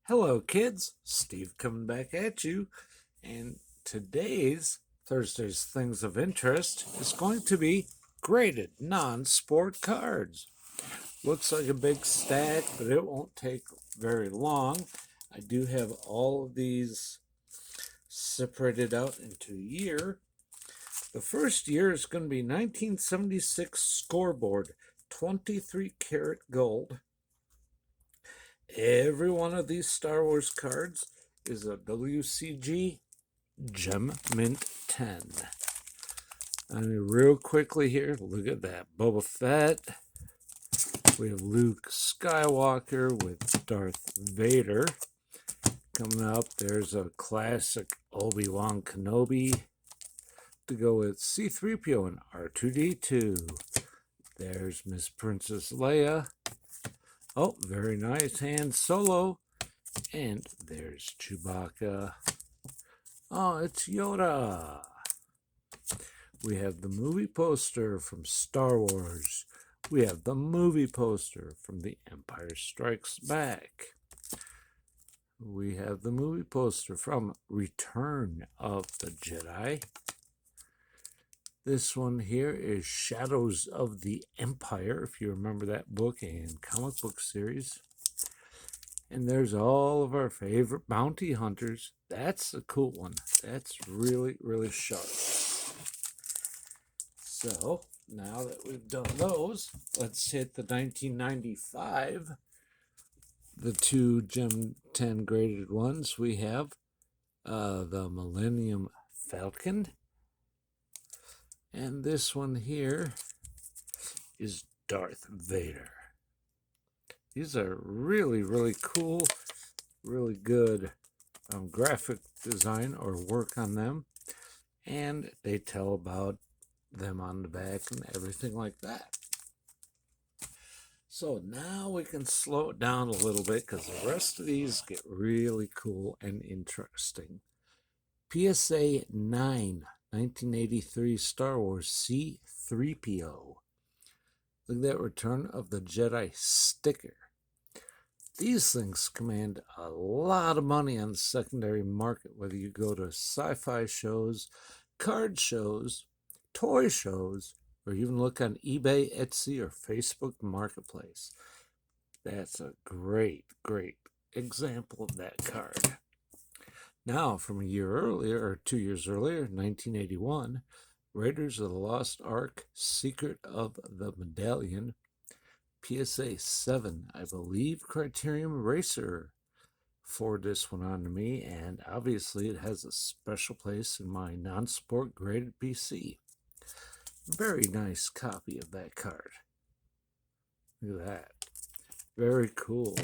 Hello, kids. Steve coming back at you. And today's Thursday's Things of Interest is going to be graded non-sport cards. Looks like a big stack, but it won't take very long. I do have all of these separated out into a year. The first year is going to be 1976 scoreboard, 23 karat gold. Every one of these Star Wars cards is a WCG Gem Mint 10. I mean, real quickly here, look at that. Boba Fett. We have Luke Skywalker with Darth Vader. Coming up, there's a classic Obi-Wan Kenobi to go with C-3PO and R2-D2. There's Miss Princess Leia. Oh, very nice. Han Solo. And there's Chewbacca. Oh, it's Yoda. We have the movie poster from Star Wars. We have the movie poster from The Empire Strikes Back. We have the movie poster from Return of the Jedi. This one here is Shadows of the Empire, if you remember that book and comic book series. And there's all of our favorite bounty hunters. That's a cool one. That's really, really sharp. So, now that we've done those, let's hit the 1995. The two Gem 10 graded ones. We have the Millennium Falcon. And this one here is Darth Vader. These are really, really cool, really good graphic design or work on them. And they tell about them on the back and everything like that. So now we can slow it down a little bit because the rest of these get really cool and interesting. PSA 9, 1983 Star Wars C-3PO. Look at that Return of the Jedi sticker. These things command a lot of money on the secondary market, whether you go to sci-fi shows, card shows, toy shows, or even look on eBay, Etsy, or Facebook Marketplace. That's a great, great example of that card. Now, from a year earlier, or 2 years earlier, 1981, Raiders of the Lost Ark, Secret of the Medallion, PSA 7, I believe, Criterion Racer forwarded this one on to me, and obviously it has a special place in my non-sport graded PC. Very nice copy of that card. Look at that. Very cool.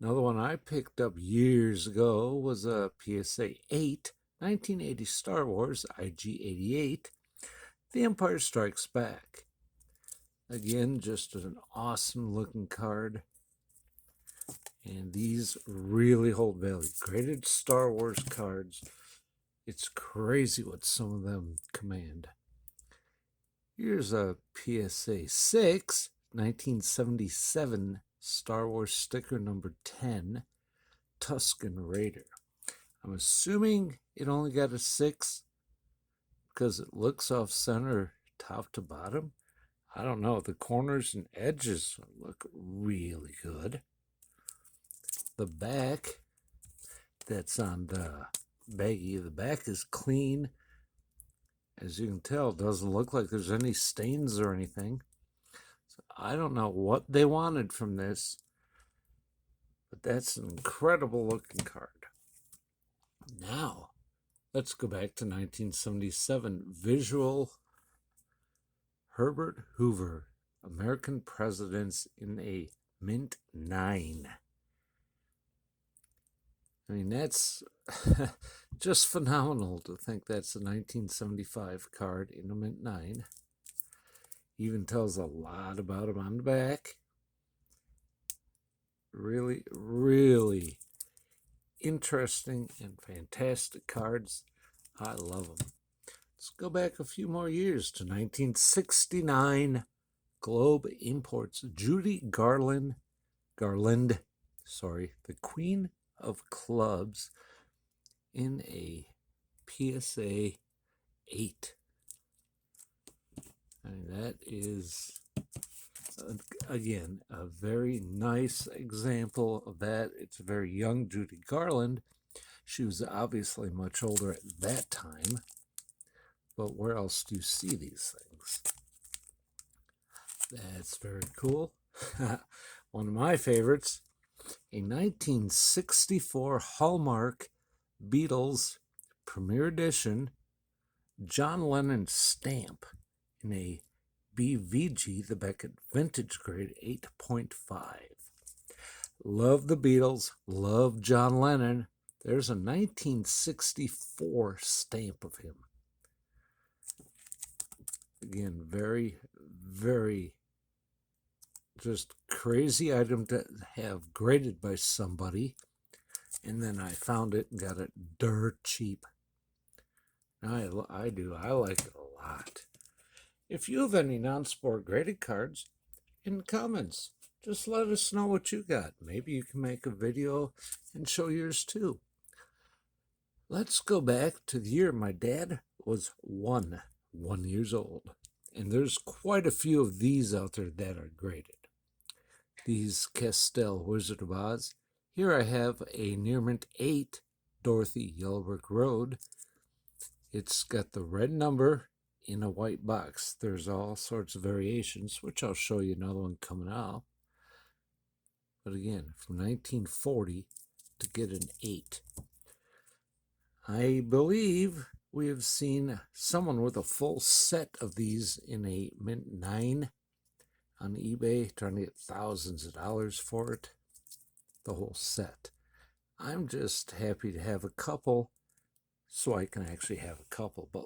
Another one I picked up years ago was a PSA 8, 1980 Star Wars IG-88, The Empire Strikes Back. Again, just an awesome looking card. And these really hold value. Graded Star Wars cards. It's crazy what some of them command. Here's a PSA 6, 1977 Star Wars sticker number 10, Tusken Raider. I'm assuming it only got a 6 because it looks off center top to bottom. I don't know. The corners and edges look really good. The back that's on the baggie, the back is clean. As you can tell, it doesn't look like there's any stains or anything. So I don't know what they wanted from this, but that's an incredible looking card. Now, let's go back to 1977. Visual Herbert Hoover, American Presidents in a Mint 9. I mean, that's just phenomenal to think that's a 1975 card in a Mint 9. Even tells a lot about him on the back. Really, really interesting and fantastic cards. I love them. Let's go back a few more years to 1969. Globe Imports Judy Garland, the Queen of Clubs in a PSA 8. And that is, again, a very nice example of that. It's a very young Judy Garland. She was obviously much older at that time, but where else do you see these things? That's very cool. One of my favorites, a 1964 Hallmark Beatles Premiere Edition John Lennon stamp in a BVG, the Beckett Vintage Grade 8.5. Love the Beatles, love John Lennon. There's a 1964 stamp of him. Again, very, very just crazy item to have graded by somebody. And then I found it and got it dirt cheap. I do. I like it a lot. If you have any non-sport graded cards, in the comments, just let us know what you got. Maybe you can make a video and show yours too. Let's go back to the year my dad was one years old. And there's quite a few of these out there that are graded. These Castell Wizard of Oz. Here I have a Near Mint 8 Dorothy Yellow Brick Road. It's got the red number in a white box. There's all sorts of variations, which I'll show you another one coming out. But again, from 1940 to get an 8. I believe we have seen someone with a full set of these in a Mint 9 on eBay, trying to get thousands of dollars for it. The whole set. I'm just happy to have a couple, so I can actually have a couple. But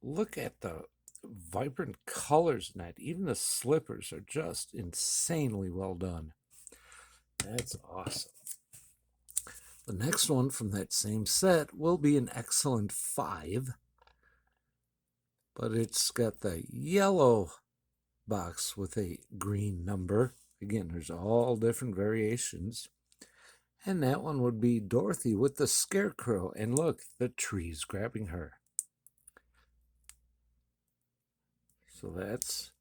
look at the vibrant colors in that. Even the slippers are just insanely well done. That's awesome. The next one from that same set will be an excellent 5, but it's got the yellow box with a green number. Again, there's all different variations. And that one would be Dorothy with the scarecrow. And look, the tree's grabbing her. So that's,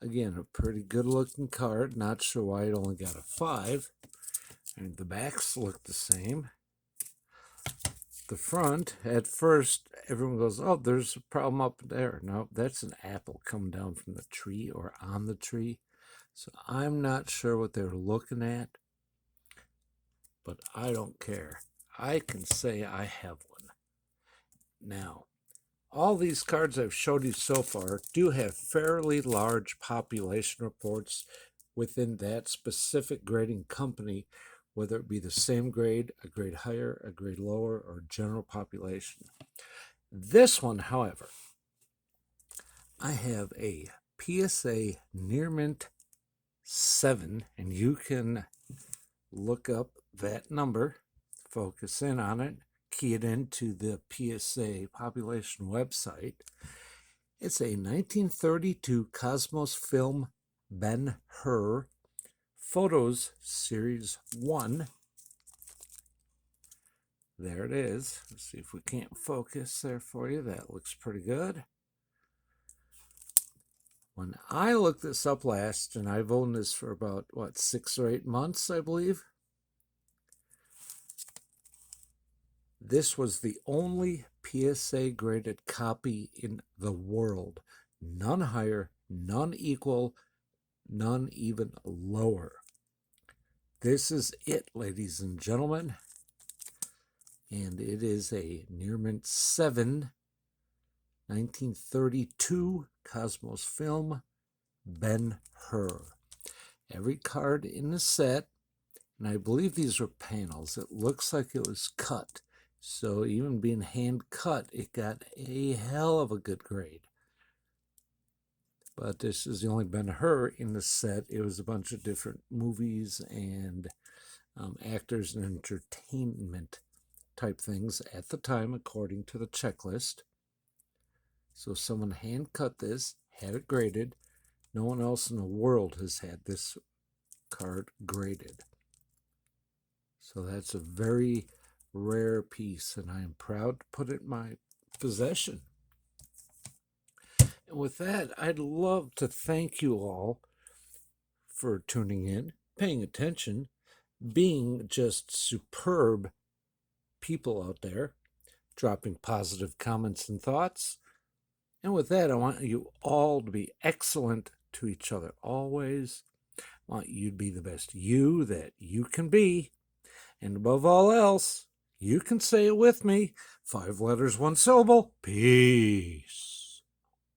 again, a pretty good looking card. Not sure why it only got a 5. And the backs look the same. The front, at first, everyone goes, oh, there's a problem up there. No, that's an apple coming down from the tree or on the tree. So I'm not sure what they're looking at, but I don't care. I can say I have one. Now, all these cards I've showed you so far do have fairly large population reports within that specific grading company, whether it be the same grade, a grade higher, a grade lower, or general population. This one, however, I have a PSA Near Mint 7, and you can look up that number, focus in on it, key it into the PSA Population website. It's a 1932 Cosmos film Ben-Hur Photos Series 1. There it is. Let's see if we can't focus there for you. That looks pretty good. When I looked this up last, and I've owned this for about, 6 or 8 months, I believe. This was the only PSA graded copy in the world. None higher, none equal, none even lower. This is it, ladies and gentlemen. And it is a Near Mint 7, 1932 Cosmos film Ben-Hur. Every card in the set, and I believe these are panels. It looks like it was cut. So even being hand cut, it got a hell of a good grade. But this is the only Ben-Hur in the set. It was a bunch of different movies and actors and entertainment type things at the time, according to the checklist. So someone hand cut this, had it graded. No one else in the world has had this card graded. So that's a very rare piece, and I am proud to put it in my possession. And with that, I'd love to thank you all for tuning in, paying attention, being just superb people out there, dropping positive comments and thoughts. And with that, I want you all to be excellent to each other always. I want you to be the best you that you can be. And above all else, you can say it with me. 5 letters, 1 syllable. Peace.